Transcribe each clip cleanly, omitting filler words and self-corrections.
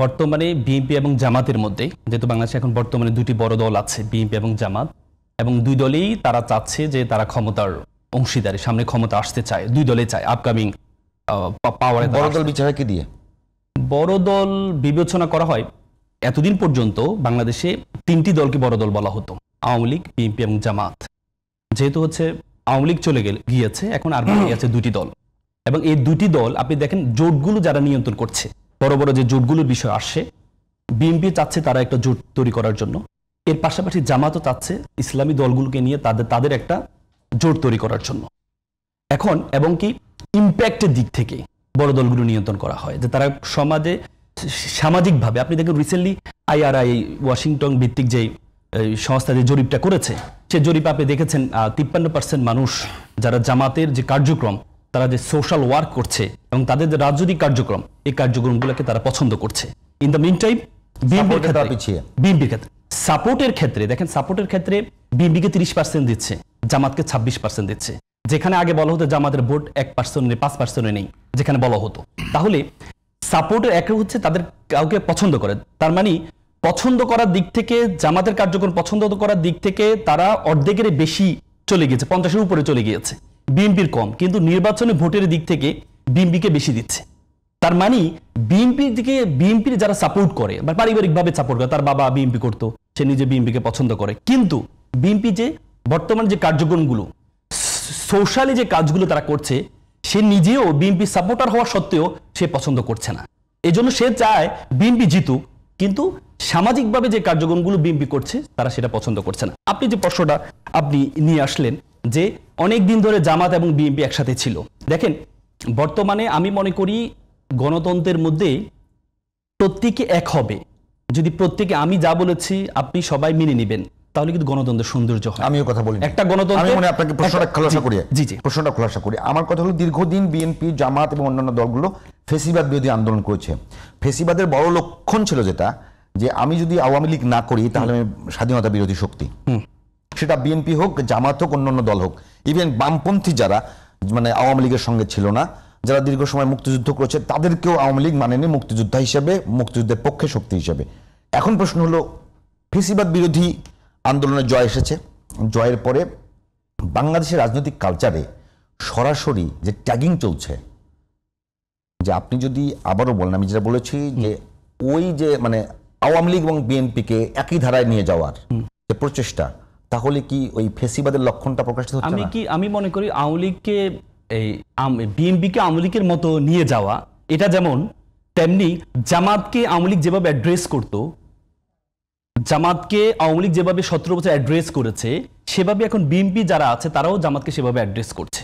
বর্তমানে বিএনপি এবং জামাতের মধ্যে, যেহেতু বাংলাদেশে এখন বর্তমানে দুটি বড় দল আছে, বিএনপি এবং জামাত, এবং দুই দলেই তারা চাচ্ছে যে তারা ক্ষমতার অংশীদারি, সামনে ক্ষমতা আসতে চায়, দুই দলে চায় আপকামিং পাওয়ারে। বড় দল বিচারে কি দিয়ে বড় দল বিবেচনা করা হয়, এতদিন পর্যন্ত বাংলাদেশে তিনটি দলকে বড় দল বলা হতো, আওয়ামী লীগ, বিএনপি এবং জামাত। যেহেতু হচ্ছে আওয়ামী লীগ চলে গিয়েছে, এখন আর বাকি আছে দুটি দল, এবং এই দুটি দল আপনি দেখেন জোটগুলো যারা নিয়ন্ত্রণ করছে, বড় বড় যে জোটগুলোর বিষয় আসছে, বিএনপি চাচ্ছে তারা একটা জোট তৈরি করার জন্য, এর পাশাপাশি জামাতও চাচ্ছে ইসলামী দলগুলোকে নিয়ে তাদের একটা জোট তৈরি করার জন্য। এখন এবং কি ইম্প্যাক্টের দিক থেকে বড় দলগুলো নিয়ন্ত্রণ করা হয়, যে তারা সমাজে সামাজিকভাবে, আপনি দেখেন রিসেন্টলি IRI ওয়াশিংটন ভিত্তিক যে সংস্থা যে জরিপটা করেছে, সে জরিপ আপনি দেখেছেন 53% মানুষ যারা জামাতের যে কার্যক্রম, তারা যে সোশ্যাল ওয়ার্ক করছে এবং তাদের যে রাজনৈতিক কার্যক্রম, এই কার্যক্রমগুলোকে তারা পছন্দ করছে। ইন দ্য মিন টাইম বিএনপির ক্ষেত্রে সাপোর্টের ক্ষেত্রে দেখেন, সাপোর্টের ক্ষেত্রে বিএনপিকে 30% দিচ্ছে, জামাতকে 26% দিচ্ছে। যেখানে আগে বলা হতো জামাতের ভোট 1% নেই, 5% নেই, যেখানে বলা হতো। তাহলে সাপোর্টের একে হচ্ছে তাদের কাউকে পছন্দ করে, তার মানে পছন্দ করার দিক থেকে, জামাতের কার্যক্রম পছন্দ করার দিক থেকে তারা অর্ধেকের বেশি চলে গিয়েছে, 50-এর উপরে চলে গিয়েছে, বিএনপির কম, কিন্তু নির্বাচনে ভোটের দিক থেকে বিএনপিকে বেশি দিচ্ছে। তার মানে বিএনপির দিকে, বিএনপির যারা সাপোর্ট করে বা পারিবারিকভাবে সাপোর্ট করে, তার বাবা বিএনপি করতো, সে নিজে বিএনপিকে পছন্দ করে, কিন্তু বিএনপি যে বর্তমান যে কার্যক্রমগুলো, সোশ্যালি যে কাজগুলো তারা করছে, সে নিজেও বিএনপি সাপোর্টার হওয়া সত্ত্বেও সে পছন্দ করছে না। এই জন্য সে চায় বিএনপি জিতুক, কিন্তু সামাজিকভাবে যে কার্যক্রমগুলো বিএনপি করছে তারা সেটা পছন্দ করছে না। আপনি যে প্রশ্নটা আপনি নিয়ে আসলেন যে অনেক দিন ধরে জামাত এবং বিএনপি একসাথে ছিল, দেখেন বর্তমানে আমি মনে করি গণতন্ত্রের মধ্যে প্রত্যেকে এক হবে, যদি প্রত্যেকে আমি যা বলেছি আপনি সবাই মেনে নেবেন, তাহলে কিন্তু গণতন্ত্রের সৌন্দর্য হয়। আমিও কথা বলি একটা গণতন্ত্র, আমি মনে আপনাকে প্রশ্নটা খোলাসা করি। জি, প্রশ্নটা খোলাসা করি। আমার কথা হলো, দীর্ঘদিন বিএনপি, জামাত এবং অন্যান্য দলগুলো ফেসিবাদ বিরোধী আন্দোলন করেছে। ফেসিবাদের বড় লক্ষণ ছিল যেটা, যে আমি যদি আওয়ামী লীগ না করি তাহলে আমি স্বাধীনতা বিরোধী শক্তি, সেটা বিএনপি হোক, জামাত হোক, অন্যান্য দল হোক, ইভেন বামপন্থী যারা মানে আওয়ামী লীগের সঙ্গে ছিল না, যারা দীর্ঘ সময় মুক্তিযুদ্ধ করেছে, তাদেরকেও আওয়ামী লীগ মানেনি মুক্তিযোদ্ধা হিসেবে, মুক্তিযুদ্ধের পক্ষে শক্তি হিসেবে। এখন প্রশ্ন হলো, ফেসিবাদ বিরোধী আন্দোলনের জয় এসেছে, জয়ের পরে বাংলাদেশের রাজনৈতিক কালচারে সরাসরি যে ট্যাগিং চলছে, যে আপনি যদি আবারও বলেন, আমি যেটা বলেছি যে ওই যে মানে আওয়ামী লীগ এবং বিএনপিকে একই ধারায় নিয়ে যাওয়ার যে প্রচেষ্টা, তাহলে কি ওই ফেসিবাদের লক্ষণটা প্রকাশিত হচ্ছে না? আমি মনে করি আওয়ামী লীগকে, এই বিএনপিকে আওয়ামী লীগের মতো নিয়ে যাওয়া, এটা যেমন, তেমনি জামাতকে আওয়ামী লীগ যেভাবে অ্যাড্রেস করতো, জামাতকে আওয়ামী লীগ যেভাবে 17 বছর অ্যাড্রেস করেছে, সেভাবে এখন বিএনপি যারা আছে তারাও জামাতকে সেভাবে অ্যাড্রেস করছে।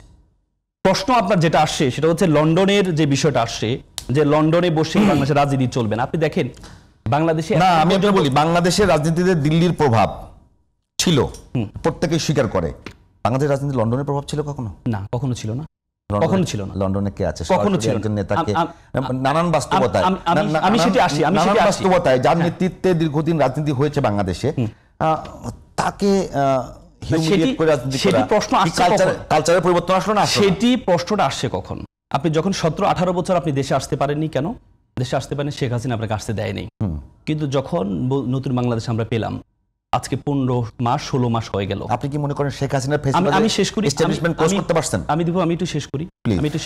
প্রশ্ন আপনার যেটা আসছে সেটা হচ্ছে লন্ডনের যে বিষয়টা আসছে, যে লন্ডনে বসে বাংলাদেশের রাজনীতি চলবে না। আপনি দেখেন বাংলাদেশে, না আমি এটা বলি, বাংলাদেশের রাজনীতিতে দিল্লির প্রভাব ছিল, প্রত্যেকে স্বীকার করে। বাংলাদেশের রাজনীতি লন্ডনের প্রভাব ছিল কখনো? না, কখনো ছিল না, কখনো ছিল না। লন্ডনে কে আছে? কখনো ছিল একজন নেতাকে, নানান বাস্তবতায়, আমি সেটা আসি, বাস্তবতায় যার নেতৃত্বে দীর্ঘদিন রাজনীতি হয়েছে বাংলাদেশে, তাকে কালচারের পরিবর্তন আসলো না? সেটি প্রশ্নটা আসছে কখন? আপনি যখন 17-18 বছর আপনি দেশে আসতে পারেননি, কেন দেশে আসতে পারেন? শেখ হাসিনা আপনাকে আসতে দেয়নি। কিন্তু যখন নতুন বাংলাদেশ আমরা পেলাম, আজকে 15-16 মাস হয়ে গেল। আপনি কি মনে করেন শেখ হাসিনার আমি শেষ করি, করতে পারছেন? আমি একটু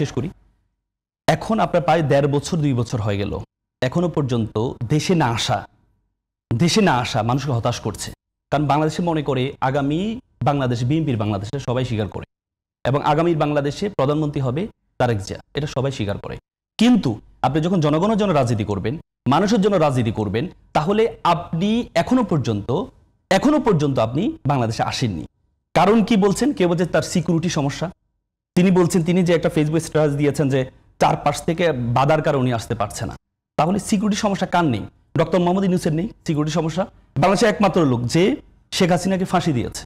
শেষ করি। এখন আপনার প্রায় 1.5 বছর 2 বছর হয়ে গেল, এখনো পর্যন্ত দেশে না আসা মানুষকে হতাশ করছে। কারণ বাংলাদেশে মনে করে আগামী বাংলাদেশ, বিএনপির বাংলাদেশে সবাই স্বীকার করে, এবং আগামীর বাংলাদেশে প্রধানমন্ত্রী হবে তারেক জিয়া, এটা সবাই স্বীকার করে। কিন্তু আপনি যখন জনগণের জন্য রাজনীতি করবেন, মানুষের জন্য রাজনীতি করবেন, তাহলে আপনি এখনো পর্যন্ত আপনি বাংলাদেশে আসেননি। কারণ কি বলছেন? কেউ বলছে তার সিকিউরিটি সমস্যা, তিনি বলছেন, তিনি যে একটা ফেসবুক স্ট্যাটাস দিয়েছেন যে চারপাশ থেকে বাধার কারণে উনি আসতে পারছে না। তাহলে সিকিউরিটি সমস্যা কার নেই? ডক্টর মোহাম্মদ ইউনূসের নেই সিকিউরিটি সমস্যা? বাংলাদেশে একমাত্র লোক যে শেখ হাসিনাকে ফাঁসি দিয়েছে।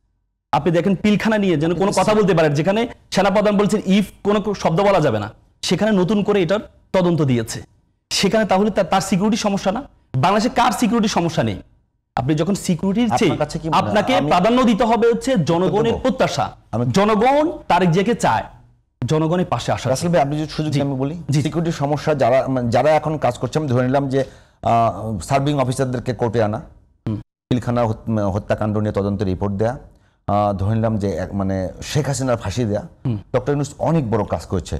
আপনি দেখেন পিলখানা নিয়ে যেন কোনো কথা বলতে পারেন, যেখানে সেনাপ্রধান বলছেন ইফ কোনো শব্দ বলা যাবে না, সেখানে নতুন করে এটার তদন্ত দিয়েছে সেখানে। তাহলে তার সিকিউরিটি সমস্যা না? বাংলাদেশে কার সিকিউরিটি সমস্যা নেই? আপনি যখন সিকিউরিটির চেয়ে আপনাকে প্রাধান্য দিতে হবে হচ্ছে জনগণের প্রত্যাশা। জনগণ তারেক জিয়াকে চায়, জনগণের পাশে আসা। আসলে আপনি যদি সুযোগ আমি বলি, সিকিউরিটি সমস্যা যারা এখন কাজ করছে, আমি ধরে নিলাম যে সার্ভিং অফিসারদেরকে কোর্টে আনা, পিলখানা হত্যাকাণ্ড নিয়ে তদন্তের রিপোর্ট দেয়া, ধরে নিলাম যে মানে শেখ হাসিনার ফাঁসি দেয়া। ডক্টর ইউনূস অনেক বড় কাজ করেছে,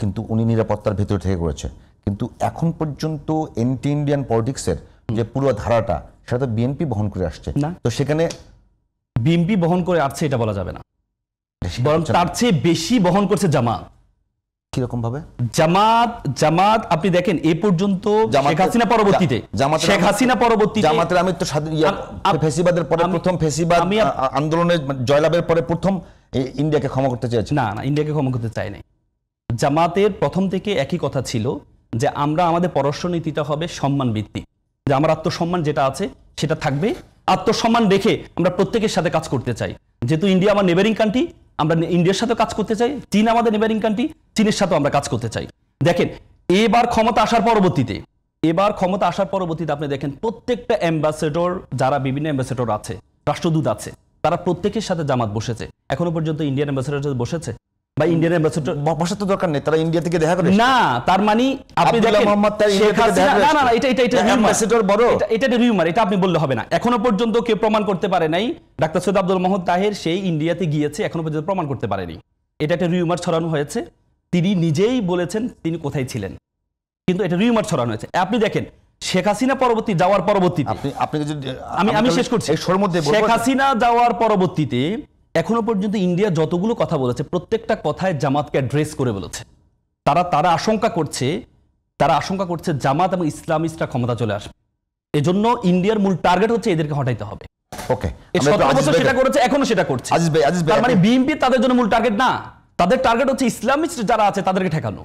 কিন্তু উনি নিরাপত্তার ভেতর থেকে করেছে। কিন্তু এখন পর্যন্ত এন্টি ইন্ডিয়ান পলিটিক্সের যে পুরো ধারাটা সেটা তো বিএনপি বহন করে আসছে না। তো সেখানে বিএনপি বহন করে আসছে এটা বলা যাবে না, বরং তার চেয়ে বেশি বহন করছে জামাত। কিরকম ভাবে? জামাত আপনি দেখেন এ পর্যন্ত শেখ হাসিনা পরবর্তীতে জামাতের আমি তো ফেসিবাদের পরে প্রথম ফেসিবাদ আন্দোলনের জয়লাভের পরে প্রথম ইন্ডিয়াকে ক্ষমা করতে চেয়েছে। না, ইন্ডিয়াকে ক্ষমা করতে চাই নাই। জামাতের প্রথম থেকে একই কথা ছিল যে আমরা আমাদের পররাষ্ট্র নীতিটা হবে সম্মান ভিত্তিক, যে আমার আত্মসম্মান যেটা আছে সেটা থাকবে, আত্মসম্মান রেখে আমরা প্রত্যেকের সাথে কাজ করতে চাই। যেহেতু ইন্ডিয়া আমার নেবারিং কান্ট্রি, আমরা ইন্ডিয়ার সাথে কাজ করতে চাই, চীন আমাদের নেবারিং কান্ট্রি, চীনের সাথেও আমরা কাজ করতে চাই। দেখেন এবার ক্ষমতা আসার পরবর্তীতে আপনি দেখেন প্রত্যেকটা অ্যাম্বাসেডর, যারা বিভিন্ন অ্যাম্বাসেডর আছে, রাষ্ট্রদূত আছে, তারা প্রত্যেকের সাথে জামাত বসেছে। এখনো পর্যন্ত ইন্ডিয়ান অ্যাম্বাসেডর সাথে বসেছে বা ইন্ডিয়ান অ্যাম্বাসেডর বসার তো দরকার নেই, তারা ইন্ডিয়া থেকে দেখা করে না। তার মানে আপনি দেখেন এটা রিউমার, এটা আপনি বললে হবে না। এখনো পর্যন্ত কেউ প্রমাণ করতে পারে নাই। ডাক্তার সৈয়দ আব্দুল মাহমুদ তাহের সেই ইন্ডিয়াতে গিয়েছে, এখনো পর্যন্ত প্রমাণ করতে পারেনি। এটা একটা রিউমার ছড়ানো হয়েছে, তিনি নিজেই বলেছেন তিনি কোথায় ছিলেন, কিন্তু এটা রিউমার ছড়ানো হয়েছে। আপনি দেখেন শেখ হাসিনা যাওয়ার পরবর্তীতে আমি শেষ করছি, শেখ হাসিনা যাওয়ার পরবর্তীতে এখনো পর্যন্ত ইন্ডিয়া যতগুলো কথা বলেছে প্রত্যেকটা কথায় জামাতকে অ্যাড্রেস করে বলেছে। তারা আশঙ্কা করছে জামাত এবং ইসলামিস্টরা ক্ষমতা চলে আসবে। এজন্য ইন্ডিয়ার মূল টার্গেট হচ্ছে এদেরকে হটাইতে হবে। ওকে, 17 বছর সেটা করেছে, এখনো সেটা করছে। তার মানে বিএনপি তাদের জন্য মূল টার্গেট না, তাদের টার্গেট হচ্ছে ইসলামিস্ট যারা আছে তাদেরকে ঠেকানো।